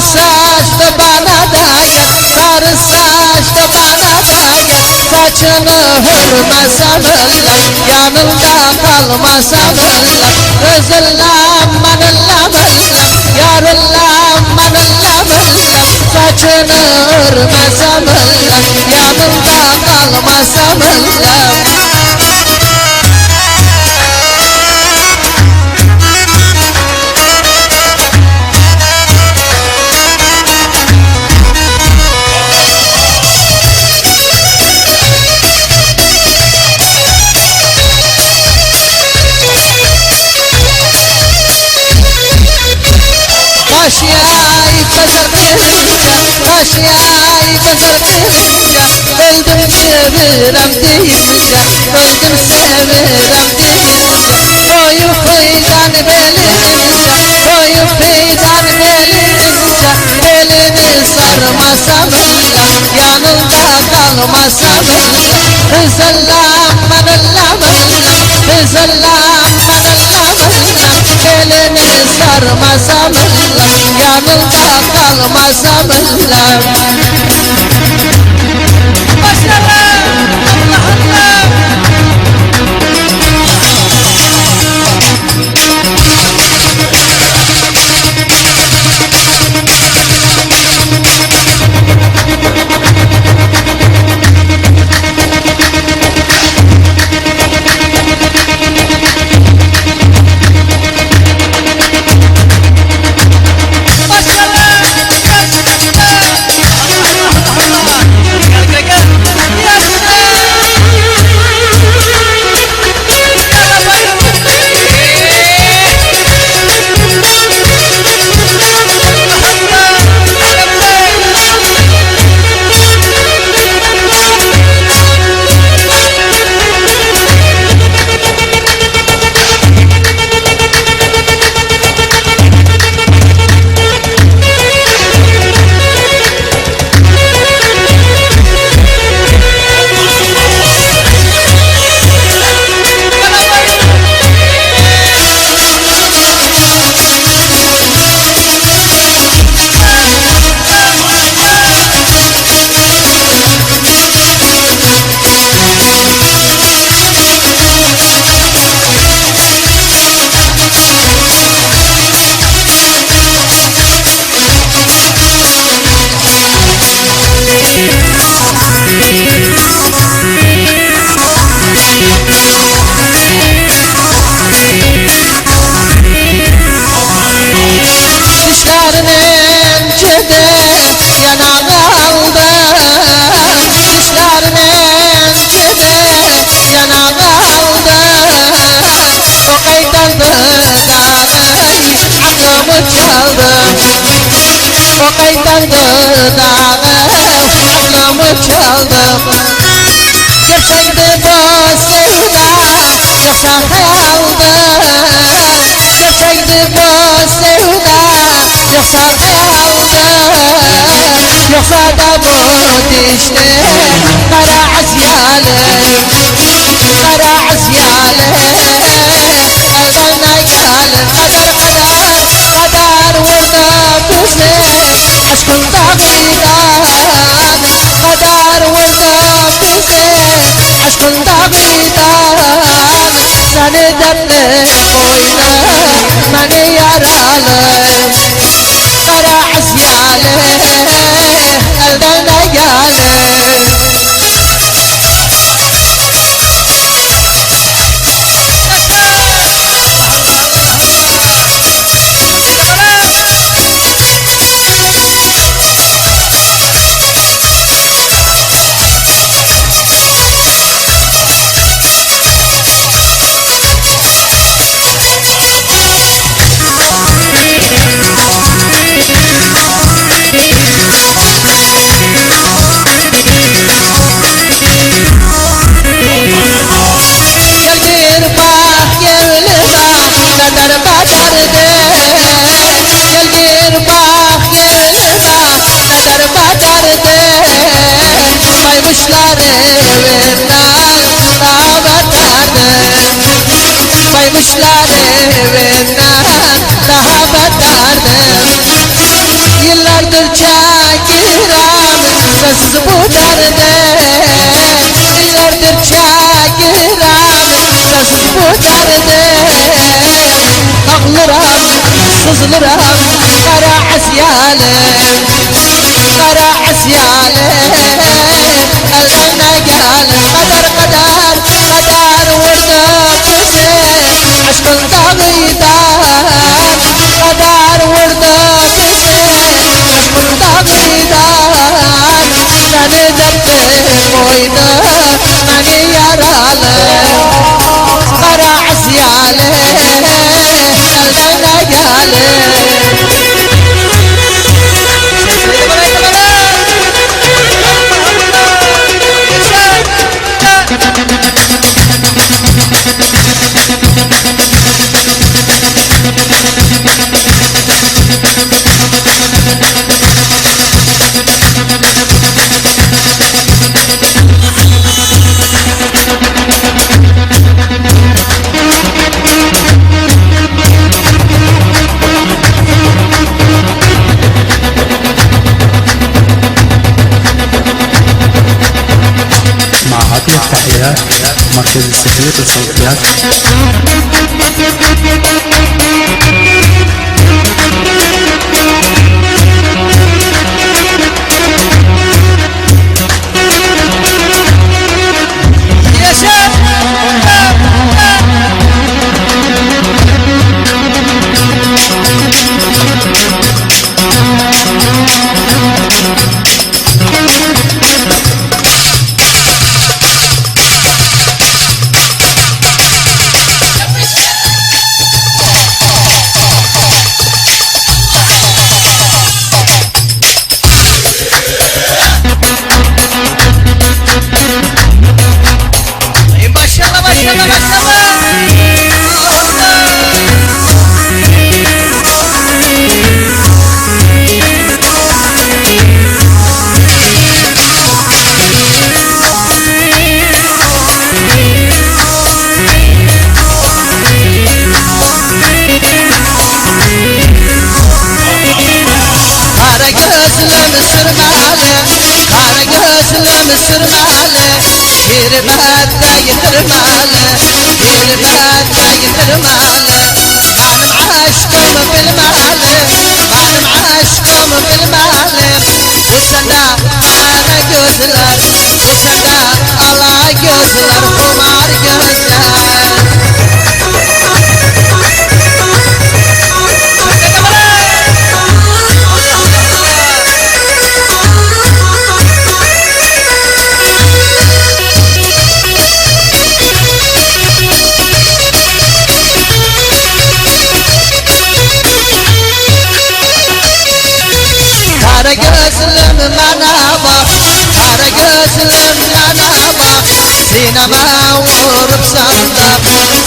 saçtı bana dayan, sarı saçtı bana dayan. Saçını hırmasam ıllam, yanımda kalmasam ıllam. Özüllam manıllam ıllam, yarıllam manıllam ıllam. Saçını hırmasam ıllam, yanımda kalmasam ıllam. Aşya'yı kazanınca, aşya'yı kazanınca, öldüm sevirem deyince, öldüm sevirem deyince. Boyu feydan belince, boyu feydan belince, elini sarmasam ıllam, yanımda kalmasam ıllam. Hızallam manallam ıllam, hızallam manallam ıllam. Elini sarmasam ıllam, yanımda kalmasam ıllam. Maşallah, Allah Allah. Dişlerinin cede yanağı aldım, dişlerinin cede yanağı aldım. O kaytandı dağı aklımı çaldı, o kaytandı dağı aklımı çaldı. Geçeydi bu sevda yoksa hayaldı, geçeydi bu sevda yoksa hayaldı, yoksa da bu dişli kara azyalı, kara azyalı. Elden ayalın kadar vurdu bizi aşkın dağıdan, kadar vurdu bizi aşkın dağıdan. Seni dertli koydu beni yaralı, kara azyalı elden ayalın. صدرها قرع عسياله قرع عسياله الأنا قال قدر قدر قدر ورده بسيف عشق الطبيبان قدر ورده بسيف عشق الطبيبان سني دبه مويده ماني يراله قرع عسياله الأنا قاله التحيات مركز السفير للصوتيات. يا شيخ يربات يترماله يربات يترماله انا معاشكم بالماله انا معاشكم بالماله وسنا انا جوزلر وسنا الله جوزلر حمار جوزلر أسلم منابا أرق أسلم منابا سينما وعرب صندا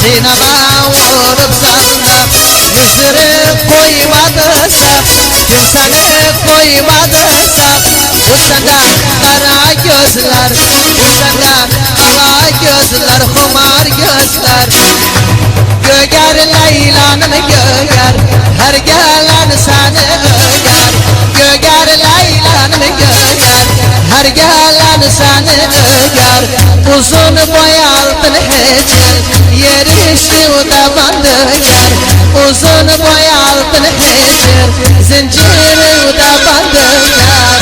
سينما وعرب صندا نزرق كوي مدرسة تنسانق كوي مدرسة وسندا قرع جوزلر وسندا الله جوزلر خمار جوزلر جوجر ليلان نجوجر هرجال نسان أجر جوجر ليلان نجوجر هرجال نسان أجر وزن بيال تنحجر يرشي ودبندجر وزن بيال تنحجر زنجير ودبندجر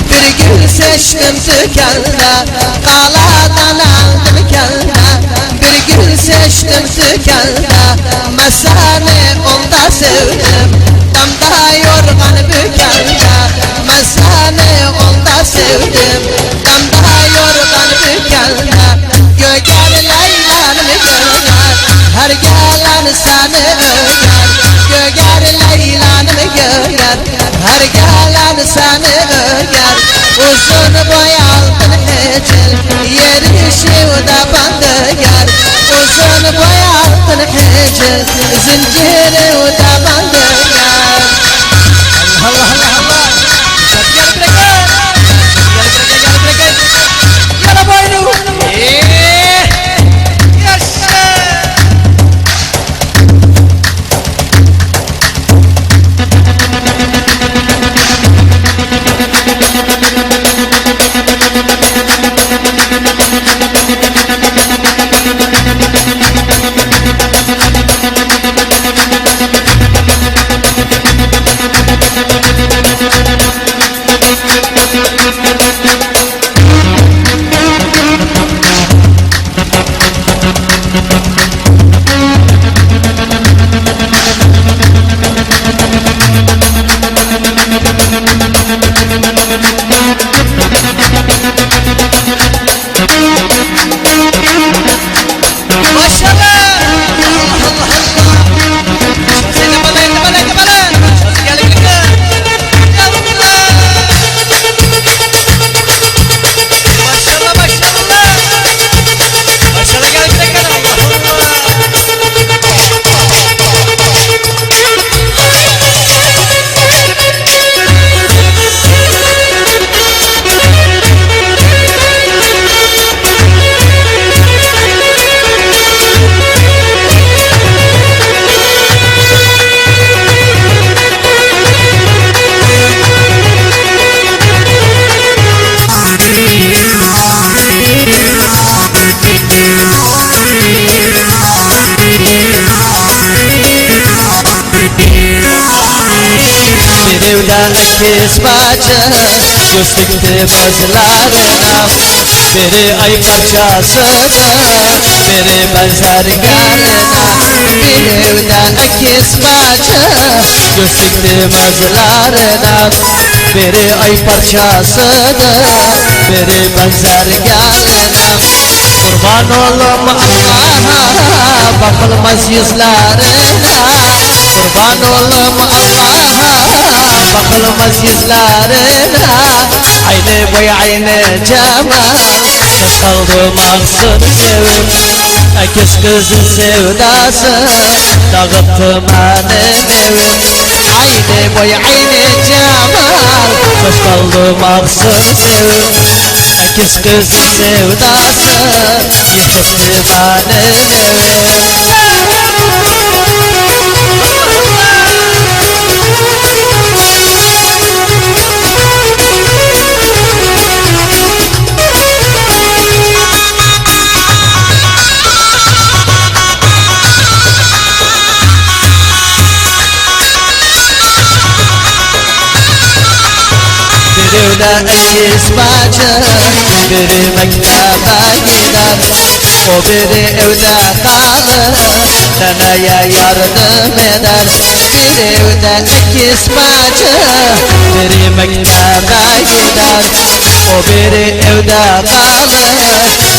برقل سشتم سكلنا قالاتنا مكلنا برقل سشتم سكلنا مساني قمتا سودم دمتا يرغن بكلنا مساني قمتا سودم دمتا يرغن بكلنا جوجر ليلان مكلنا هرقالان ساني أجر جوجر ليلان مكلنا هرقالان ساني أجر وزن بيال تنحجر يرشي ودا بندقر وزن بيال تنحجر زنجير ودا بندقر الله الله الله الله اكيس باجه gösterdi bazılarına biri ay parçasına biri benzer galına bir evde ekiz bacı gösterdi bazılarına biri ay parçasına biri benzer galına kurban olum Allah'a bakılmaz yüzlerine kurban olum Allah'a bakılmaz yüzlerine aynı boy aynı cemal kaç kaldı maksud sevim ekiz kızın sevdası dağıttı benim evim aynı boy aynı cemal kaç kaldı maksud sevim ekiz kızın sevdası yıkıttı benim evim Evde ekiz bacı biri mektebe gider o biri evde kalır neneye yardım eder bir evde ekiz bacı biri mektebe gider o biri evde kalır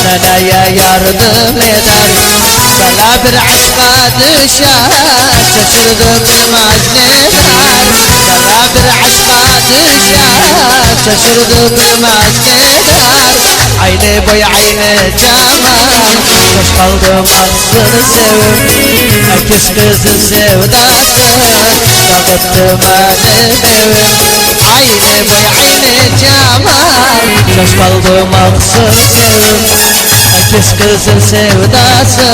neneye yardım eder bela bir aşka düşer şaşırdı bilmez neler bela bir aşka düşer şaşırdı bilmez neler aynı boy aynı cemal hoş kaldı maksud sevim ekiz kızın sevdası dağıttı benim evim aynı boy aynı cemal hoş kaldı maksud sevim ekiz kızın sevdası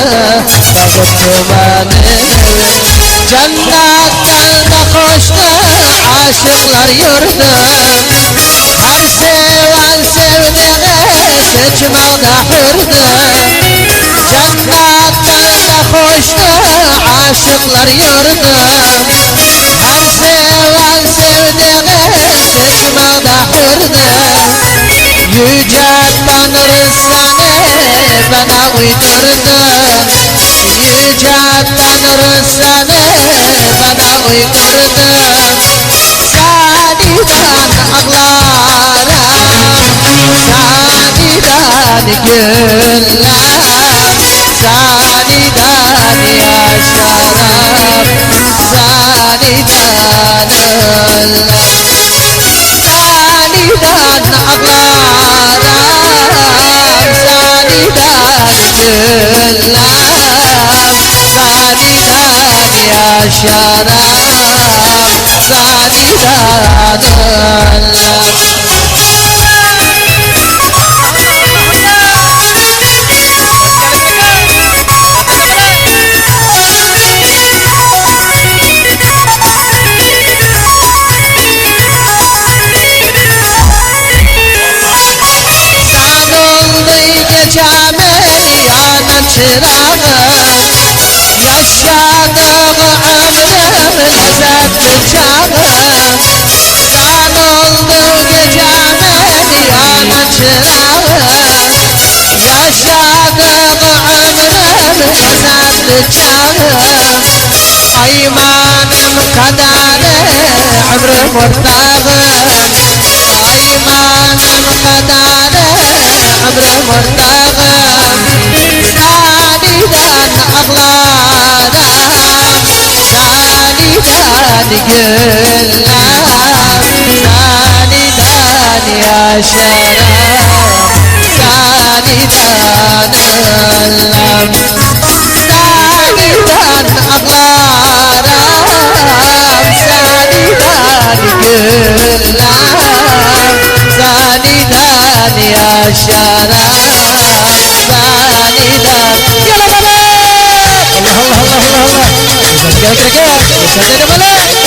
dağıttı benim evim cennetten de koştu aşıklar yurdu her seven sevdiği seçmede hürdü cennetten de koştu aşıklar yurdu her seven sevdiği seçmede hürdü yüce Tanrı seni bana uydurdu yüce Tanrı seni bana uydurdu Saniden ağlarım Saniden güller Saniden yaşarım Saniden ölürüm Saniden ağlarım Saniden güller Saniden yaşarım Saniden ölürüm çırağım yaşadığım ömrüm lezzetli çağım sen oldun gecemin yanan çırağım yaşadığım ömrüm lezzetli çağım aymanım kaderi ömrüm ortağım aymanım kaderi ömrüm ortağım Saniden ağlarım Saniden güller Saniden yaşarım Saniden ölürüm Saniden ağlarım Saniden güller Saniden yaşarım Saniden Yalla bana Allah Allah Allah Allah Allah Güzel gel güzel gel Güzel de bana